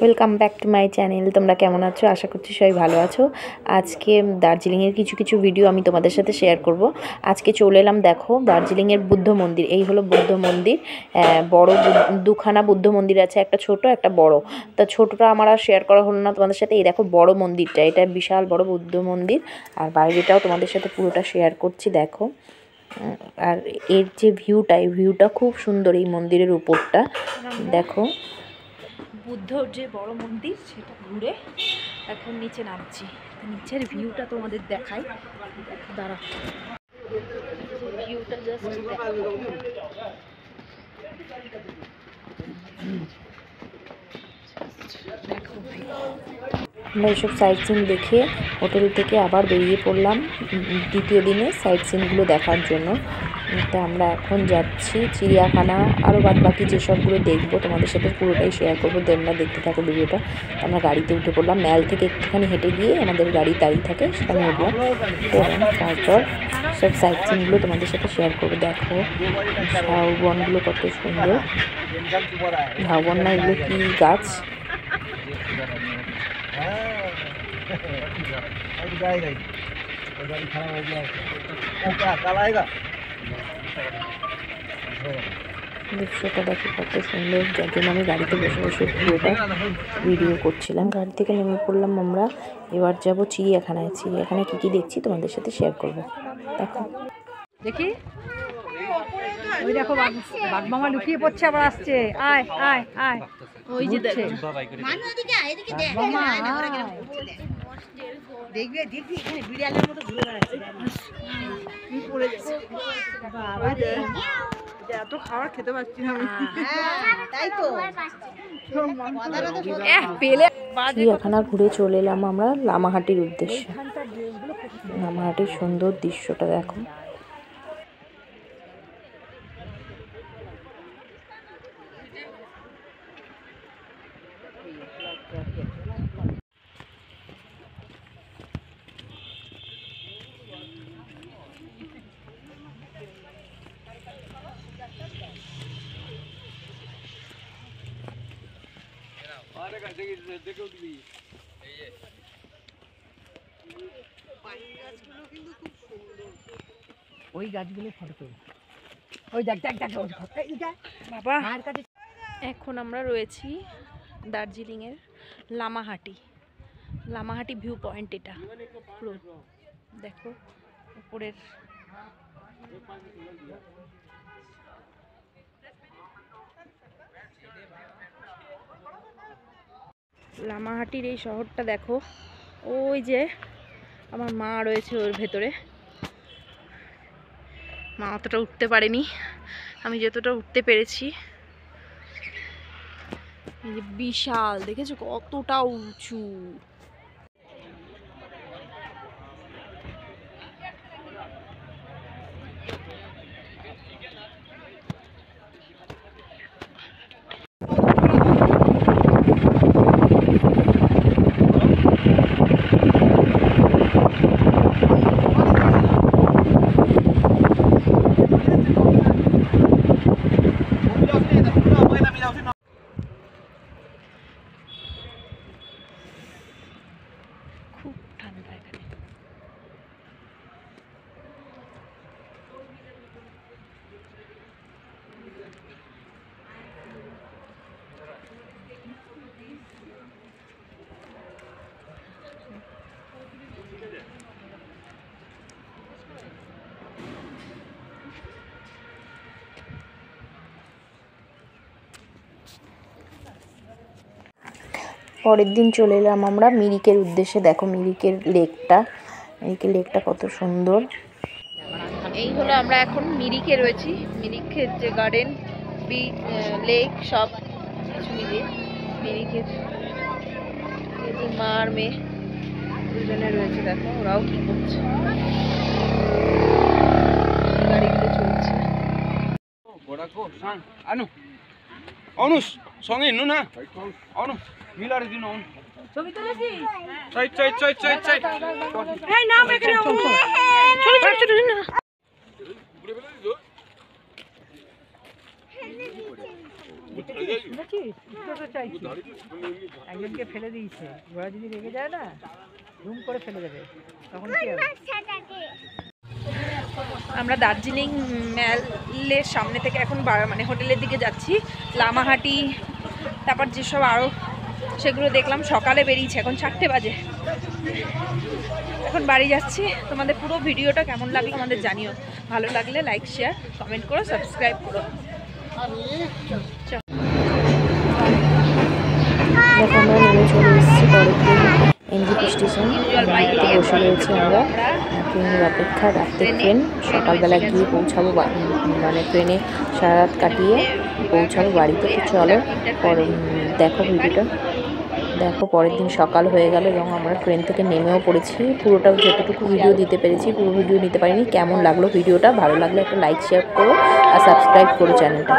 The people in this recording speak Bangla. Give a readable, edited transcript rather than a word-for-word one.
Welcome back to my channel. তোমরা কেমন আছো? আশা করছি সবাই ভালো আছো। আজকে দার্জিলিংয়ের কিছু ভিডিও আমি তোমাদের সাথে শেয়ার করব। আজকে চলে এলাম, দেখো, দার্জিলিংয়ের বুদ্ধ মন্দির। এই হলো বুদ্ধ মন্দির। বড় দুখানা বুদ্ধ মন্দির আছে, একটা ছোট একটা বড়। তা ছোটটা আমার আর শেয়ার করা হলো না তোমাদের সাথে। এই দেখো বড় মন্দিরটা, এটা বিশাল বড় বুদ্ধ মন্দির। আর বাইরেটাও তোমাদের সাথে পুরোটা শেয়ার করছি, দেখো। আর এর যে ভিউটা, এই ভিউটা খুব সুন্দর। এই মন্দিরের উপরটা দেখো, বুদ্ধর যে বড় মন্দির সেটা ঘুরে এখন নিচে নামছি। নিচের ভিউটা তোমাদের দেখাই, দাঁড়া, ভিউটা জাস্ট দেখো। আমরা এইসব সাইট সিন দেখে হোটেল থেকে আবার বেরিয়ে পড়লাম দ্বিতীয় দিনে সাইট সিনগুলো দেখার জন্য। তা আমরা এখন যাচ্ছি চিড়িয়াখানা, আরও বাকি যেসবগুলো দেখবো তোমাদের সাথে পুরোটাই শেয়ার করবো। তোমরা দেখতে থাকো ভিডিওটা। আমরা গাড়িতে উঠে পড়লাম, ম্যাল থেকে একটুখানি হেঁটে গিয়ে আমাদের গাড়ি দাঁড়িয়ে থাকে, সেখানে উঠলাম। এবং তারপর সব সাইট সিনগুলো তোমাদের সাথে শেয়ার করবো। দেখো ঝাউবনগুলো কত সুন্দর। ঝাউবন না, এগুলো কি গাছ? দৃশ্যটা দেখো কত সুন্দর, যার জন্য আমি গাড়িতে বসে বসে পুরোটা ভিডিও করছিলাম। গাড়ি থেকে নেমে পড়লাম আমরা। এবার যাবো চিড়িয়াখানায়। চিড়িয়াখানায় কী কী দেখছি তোমাদের সাথে শেয়ার করবো, দেখো। দেখি, ওই দেখো বাঘমামা লুকিয়ে পড়ছে, আবার আসছে। আয় আয় আয়, ওই যে দেখো দেখবে দেখবি এখানে বিড়ালের মতো ঘুরে বেড়াচ্ছে। পড়ে যাচ্ছে বাবা, এত খাবার খেতে পারছি না আমি। তাই তো চিড়িয়াখানা ঘুরে চলে এলাম আমরা লামাহাটির উদ্দেশ্যে। লামাহাটির সুন্দর দৃশ্যটা দেখো। ওই গাছগুলো ফটো তোল, ওই দেখ দেখ দেখ বাবা। এখন আমরা রয়েছি দার্জিলিংয়ের লামাহাটি। লামাহাটি ভিউ পয়েন্ট, এটা পুরো দেখো উপরের। লামাহাটির এই শহরটা দেখো। ওই যে আমার মা রয়েছে ওর ভেতরে। মা অতটা উঠতে পারেনি, আমি যতটা উঠতে পেরেছি। এই যে বিশাল, দেখেছো কতটা উঁচু। খুব ঠান্ডা এখানে। পরের দিন চলে এলাম আমরা মিরিকের উদ্দেশ্যে। দেখো মিরিকের লেকটা, মিরিকের লেকটা কত সুন্দর। এই হলো, আমরা এখন মিরিকে রয়েছি। মিরিকের যে গার্ডেন, লেক সব কিছু মিলিয়ে মিরিকের। এই যে মা আর মেয়ে দুজনে রয়েছে, দেখো ওরাও কি করছে। গাড়িগুলো চলছে। অনুষ সঙ্গে ইনু না অনু মিলারে দিন অনু ছবি তুলেছি চাই এই নাম এখানে চলো না ঘুরে বেলা দিছো শুনেছিস? তো চাইছি একজনকে ফেলে দিয়েছে, ওরা যদি রেগে যায় না ধুম করে ফেলে দেবে, তখন কি হবে? আমরা দার্জিলিং ম্যালের সামনে থেকে এখন মানে হোটেলের দিকে যাচ্ছি। লামাহাটি তারপর যেসব আরও সেগুলো দেখলাম। সকালে বেরিয়েছে, এখন 4টে বাজে। এখন বাড়ি যাচ্ছি। তোমাদের পুরো ভিডিওটা কেমন লাগলো আমাদের জানিও। ভালো লাগলে লাইক, শেয়ার, কমেন্ট করো, সাবস্ক্রাইব করো। দেখো আমরা নেমে চলে এসেছি পরের দিন এনজিপি স্টেশন। বসে রয়েছি আমরা ট্রেনের অপেক্ষা, রাত্রের ট্রেন। সকালবেলা গিয়ে পৌঁছাবো, মানে ট্রেনে সারা রাত কাটিয়ে পৌঁছাবো বাড়িতে। তো চলো পরে দেখো ভিডিওটা। দেখো পরের দিন সকাল হয়ে গেল এবং আমরা ট্রেন থেকে নেমেও পড়েছি। পুরোটা যতটুকু ভিডিও দিতে পেরেছি, পুরো ভিডিও নিতে পারিনি। কেমন লাগলো ভিডিওটা? ভালো লাগলে একটা লাইক, শেয়ার করো আর সাবস্ক্রাইব করো চ্যানেলটা।